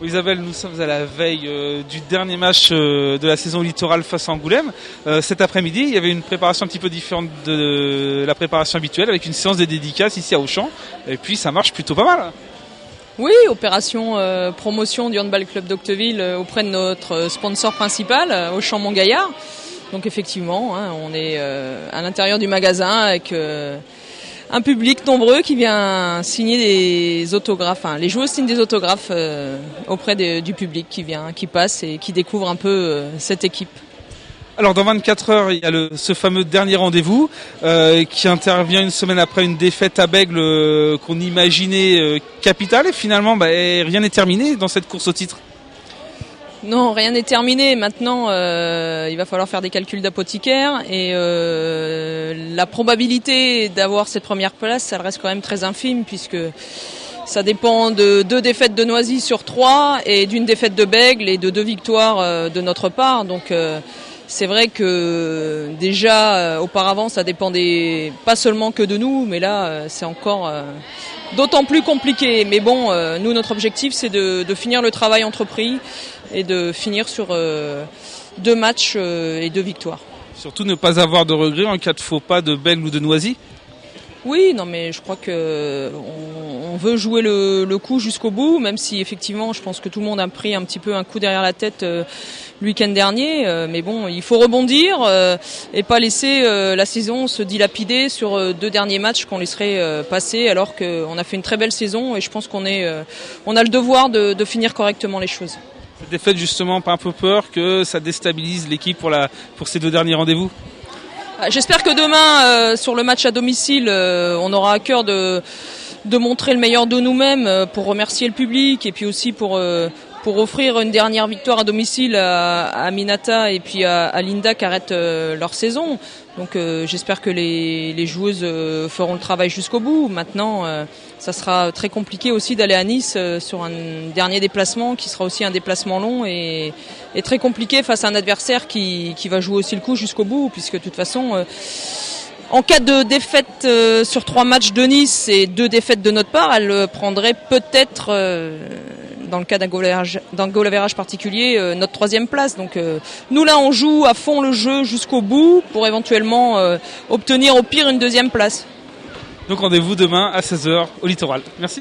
Isabelle, nous sommes à la veille du dernier match de la saison littorale face à Angoulême. Cet après-midi, il y avait une préparation un petit peu différente de la préparation habituelle avec une séance de dédicaces ici à Auchan. Et puis ça marche plutôt pas mal. Oui, opération promotion du Handball Club d'Octeville auprès de notre sponsor principal, Auchan Montgaillard. Donc effectivement, on est à l'intérieur du magasin avec un public nombreux qui vient signer des autographes. Les joueurs signent des autographes auprès du public qui passe et qui découvre un peu cette équipe. Alors dans 24 heures, il y a ce fameux dernier rendez-vous qui intervient une semaine après une défaite à Bègles qu'on imaginait capitale et finalement rien n'est terminé dans cette course au titre. Non, rien n'est terminé. Maintenant, il va falloir faire des calculs d'apothicaire et la probabilité d'avoir cette première place, elle reste quand même très infime puisque ça dépend de 2 défaites de Noisy sur 3 et d'une défaite de Bègles et de 2 victoires de notre part. Donc c'est vrai que déjà auparavant ça dépendait pas seulement que de nous, mais là c'est encore d'autant plus compliqué. Mais bon, nous notre objectif c'est de finir le travail entrepris et de finir sur 2 matchs et 2 victoires. Surtout ne pas avoir de regrets en cas de faux pas de Bègles ou de Noisy. Oui, non mais je crois que on veut jouer le coup jusqu'au bout, même si effectivement je pense que tout le monde a pris un petit peu un coup derrière la tête le week-end dernier. Mais bon, il faut rebondir et pas laisser la saison se dilapider sur 2 derniers matchs qu'on laisserait passer alors qu'on a fait une très belle saison et je pense qu'on a le devoir de finir correctement les choses. Cette défaite justement, pas un peu peur que ça déstabilise l'équipe pour ces 2 derniers rendez-vous? J'espère que demain, sur le match à domicile, on aura à cœur de montrer le meilleur de nous-mêmes pour remercier le public et puis aussi pour offrir une dernière victoire à domicile à Minata et puis à Linda qui arrêtent leur saison. Donc j'espère que les joueuses feront le travail jusqu'au bout. Maintenant, ça sera très compliqué aussi d'aller à Nice sur un dernier déplacement qui sera aussi un déplacement long et très compliqué face à un adversaire qui va jouer aussi le coup jusqu'au bout puisque de toute façon en cas de défaite sur 3 matchs de Nice et 2 défaites de notre part, elle prendrait peut-être dans le cas d'un goal average particulier, notre 3e place. Donc nous là on joue à fond le jeu jusqu'au bout pour éventuellement obtenir au pire une 2e place. Donc rendez-vous demain à 16h au Littoral. Merci.